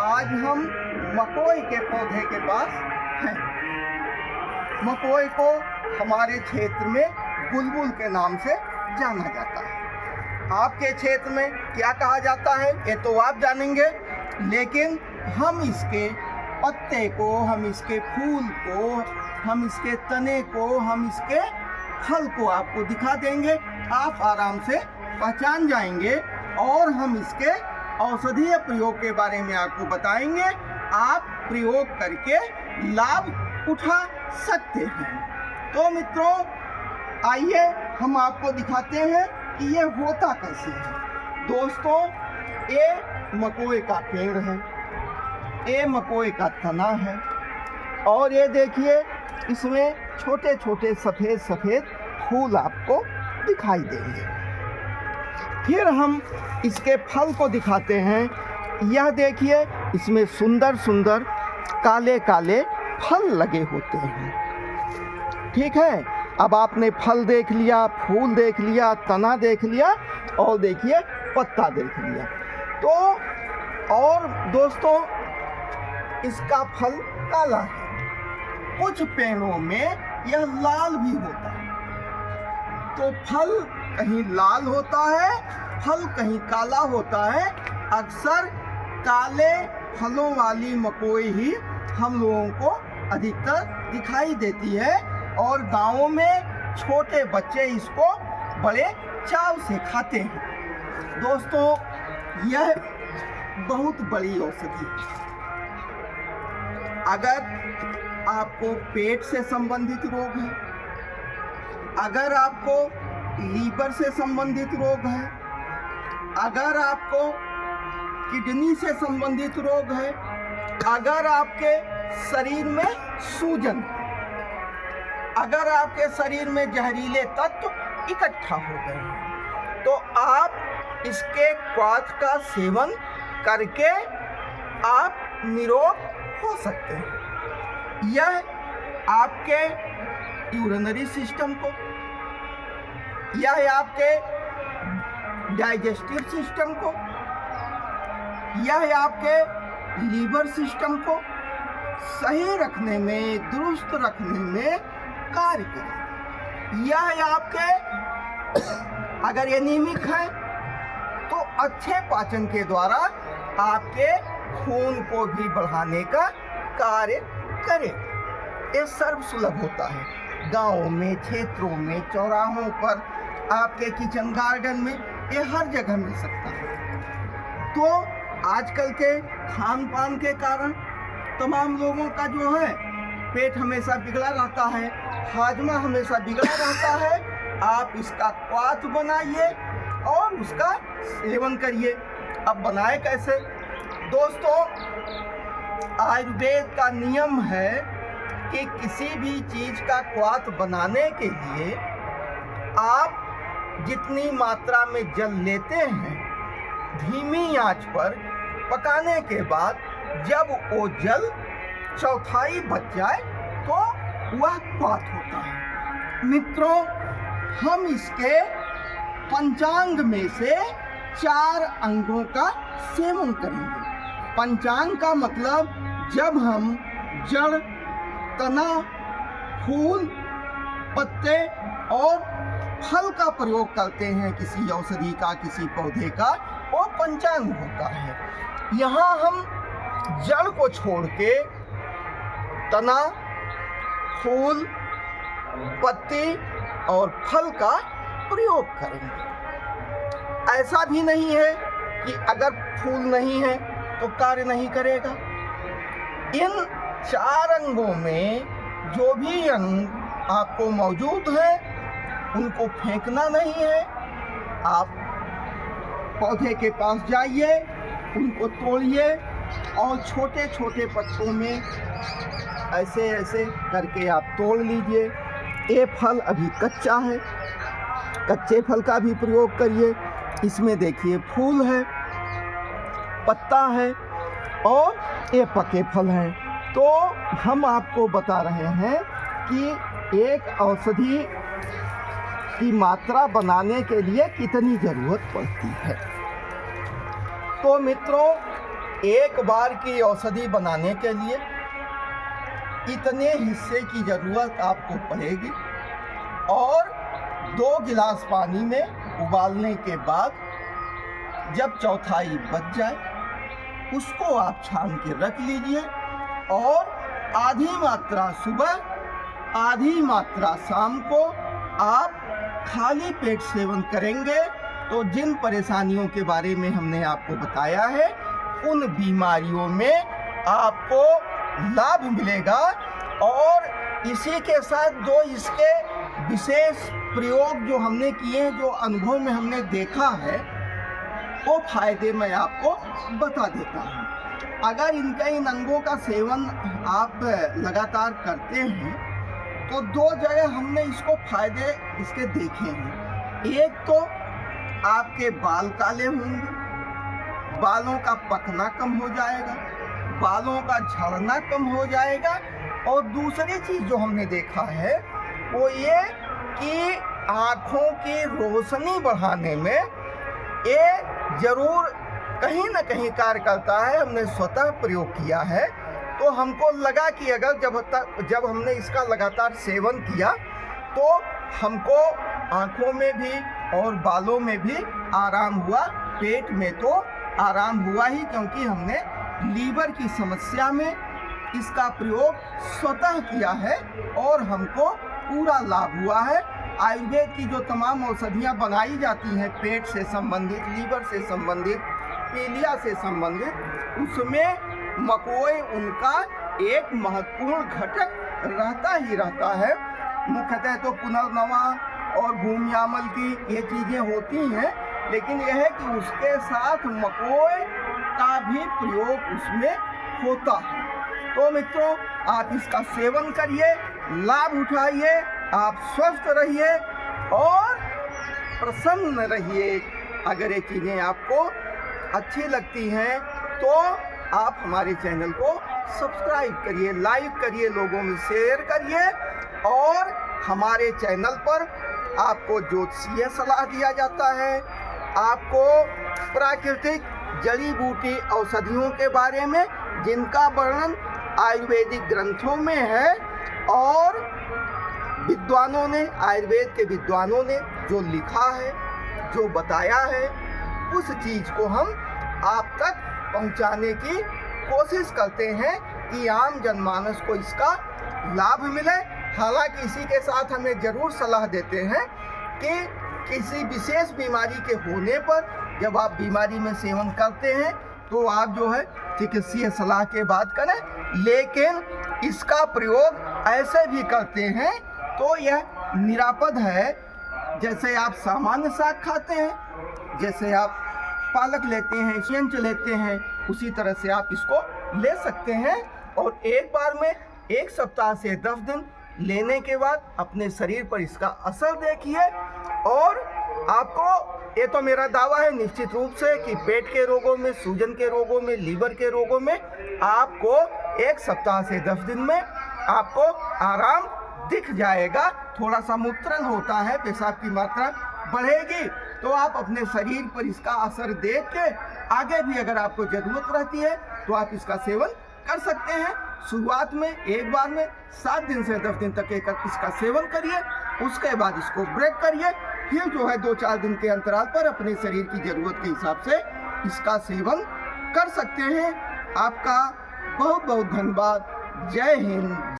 आज हम मकोई के पौधे के पास हैं। मकोई को हमारे क्षेत्र में बुलबुल के नाम से जाना जाता है। आपके क्षेत्र में क्या कहा जाता है ये तो आप जानेंगे, लेकिन हम इसके पत्ते को, हम इसके फूल को, हम इसके तने को, हम इसके फल को आपको दिखा देंगे। आप आराम से पहचान जाएंगे और हम इसके औषधीय प्रयोग के बारे में आपको बताएंगे। आप प्रयोग करके लाभ उठा सकते हैं। तो मित्रों, आइए हम आपको दिखाते हैं कि ये होता कैसे है। दोस्तों, ये मकोई का पेड़ है, ये मकोई का तना है और ये देखिए इसमें छोटे छोटे सफ़ेद सफ़ेद फूल आपको दिखाई देंगे। फिर हम इसके फल को दिखाते हैं। यह देखिए इसमें सुंदर सुंदर काले काले फल लगे होते हैं। ठीक है, अब आपने फल देख लिया, फूल देख लिया, तना देख लिया और देखिए पत्ता देख लिया। तो और दोस्तों, इसका फल काला है। कुछ पेड़ों में यह लाल भी होता है। तो फल कहीं लाल होता है, फल कहीं काला होता है। अक्सर काले फलों वाली मकोई ही हम लोगों को अधिकतर दिखाई देती है और गाँवों में छोटे बच्चे इसको बड़े चाव से खाते हैं। दोस्तों, यह बहुत बड़ी औषधि है। अगर आपको पेट से संबंधित रोग है, अगर आपको लीवर से संबंधित रोग है, अगर आपको किडनी से संबंधित रोग है, अगर आपके शरीर में सूजन, अगर आपके शरीर में जहरीले तत्व इकट्ठा हो गए हैं, तो आप इसके क्वाथ का सेवन करके आप निरोग हो सकते हैं। यह आपके यूरिनरी सिस्टम को, यह आपके डाइजेस्टिव सिस्टम को, यह आपके लीवर सिस्टम को सही रखने में, दुरुस्त रखने में कार्य करेगा। यह आपके अगर एनीमिक है तो अच्छे पाचन के द्वारा आपके खून को भी बढ़ाने का कार्य करे। ये सर्वसुलभ होता है। गाँव में, क्षेत्रों में, चौराहों पर, आपके किचन गार्डन में, ये हर जगह मिल सकता है। तो आजकल के खान पान के कारण तमाम लोगों का जो है पेट हमेशा बिगड़ा रहता है, हाजमा हमेशा बिगड़ा रहता है। आप इसका क्वाथ बनाइए और उसका सेवन करिए। अब बनाए कैसे? दोस्तों, आयुर्वेद का नियम है कि किसी भी चीज़ का क्वाथ बनाने के लिए आप जितनी मात्रा में जल लेते हैं, धीमी आंच पर पकाने के बाद जब वो जल चौथाई बच जाए तो वह क्वाथ होता है। मित्रों, हम इसके पंचांग में से 4 अंगों का सेवन करेंगे। पंचांग का मतलब जब हम जड़, तना, फूल, पत्ते और फल का प्रयोग करते हैं किसी औषधि का, किसी पौधे का, वो पंचांग होता है। यहाँ हम जड़ को छोड़ के तना, फूल, पत्ती और फल का प्रयोग करेंगे। ऐसा भी नहीं है कि अगर फूल नहीं है तो कार्य नहीं करेगा। इन 4 अंगों में जो भी अंग आपको मौजूद है उनको फेंकना नहीं है। आप पौधे के पास जाइए, उनको तोड़िए और छोटे छोटे पत्तों में ऐसे ऐसे करके आप तोड़ लीजिए। ये फल अभी कच्चा है, कच्चे फल का भी प्रयोग करिए। इसमें देखिए फूल है, पत्ता है और ये पके फल हैं। तो हम आपको बता रहे हैं कि एक औषधि की मात्रा बनाने के लिए कितनी ज़रूरत पड़ती है। तो मित्रों, एक बार की औषधि बनाने के लिए इतने हिस्से की ज़रूरत आपको पड़ेगी और 2 गिलास पानी में उबालने के बाद जब चौथाई बच जाए उसको आप छान के रख लीजिए और आधी मात्रा सुबह आधी मात्रा शाम को आप खाली पेट सेवन करेंगे तो जिन परेशानियों के बारे में हमने आपको बताया है उन बीमारियों में आपको लाभ मिलेगा। और इसी के साथ 2 इसके विशेष प्रयोग जो हमने किए हैं, जो अनुभव में हमने देखा है, वो फायदे मैं आपको बता देता हूँ। अगर इन अंगों का सेवन आप लगातार करते हैं तो 2 जगह हमने इसको फायदे इसके देखे हैं। एक तो आपके बाल काले होंगे, बालों का पकना कम हो जाएगा, बालों का झड़ना कम हो जाएगा। और दूसरी चीज़ जो हमने देखा है वो ये कि आँखों की रोशनी बढ़ाने में ये ज़रूर कहीं ना कहीं कार्य करता है। हमने स्वतः प्रयोग किया है तो हमको लगा कि अगर जब हमने इसका लगातार सेवन किया तो हमको आँखों में भी और बालों में भी आराम हुआ। पेट में तो आराम हुआ ही, क्योंकि हमने लीवर की समस्या में इसका प्रयोग स्वतः किया है और हमको पूरा लाभ हुआ है। आयुर्वेद की जो तमाम औषधियाँ बनाई जाती हैं पेट से संबंधित, लीवर से संबंधित, पीलिया से संबंधित, उसमें मकोई उनका एक महत्वपूर्ण घटक रहता है। मुख्यतः तो पुनर्नवा और भूमियामल की ये चीज़ें होती हैं, लेकिन यह है कि उसके साथ मकोई का भी प्रयोग उसमें होता है। तो मित्रों, आप इसका सेवन करिए, लाभ उठाइए, आप स्वस्थ रहिए और प्रसन्न रहिए। अगर ये चीज़ें आपको अच्छी लगती हैं तो आप हमारे चैनल को सब्सक्राइब करिए, लाइक करिए, लोगों में शेयर करिए। और हमारे चैनल पर आपको ज्योतिषीय सलाह दिया जाता है, आपको प्राकृतिक जड़ी बूटी औषधियों के बारे में जिनका वर्णन आयुर्वेदिक ग्रंथों में है और विद्वानों ने, आयुर्वेद के विद्वानों ने जो लिखा है, जो बताया है, उस चीज़ को हम आप तक पहुंचाने की कोशिश करते हैं कि आम जनमानस को इसका लाभ मिले। हालांकि इसी के साथ हमें ज़रूर सलाह देते हैं कि किसी विशेष बीमारी के होने पर जब आप बीमारी में सेवन करते हैं तो आप जो है चिकित्सीय सलाह के बाद करें, लेकिन इसका प्रयोग ऐसे भी करते हैं तो यह निरापद है। जैसे आप सामान्य साग खाते हैं, जैसे आप पालक लेते हैं, सेंच लेते हैं, उसी तरह से आप इसको ले सकते हैं। और एक बार में 1 सप्ताह से 10 दिन लेने के बाद अपने शरीर पर इसका असर देखिए। और आपको, ये तो मेरा दावा है निश्चित रूप से, कि पेट के रोगों में, सूजन के रोगों में, लीवर के रोगों में आपको 1 सप्ताह से 10 दिन में आपको आराम दिख जाएगा। थोड़ा सा मूत्रण होता है, पेशाब की मात्रा बढ़ेगी, तो आप अपने शरीर पर इसका असर देख के आगे भी अगर आपको ज़रूरत रहती है तो आप इसका सेवन कर सकते हैं। शुरुआत में एक बार में 7 दिन से 10 दिन तक इसका सेवन करिए, उसके बाद इसको ब्रेक करिए, फिर जो है 2-4 दिन के अंतराल पर अपने शरीर की ज़रूरत के हिसाब से इसका सेवन कर सकते हैं। आपका बहुत बहुत धन्यवाद। जय हिंद।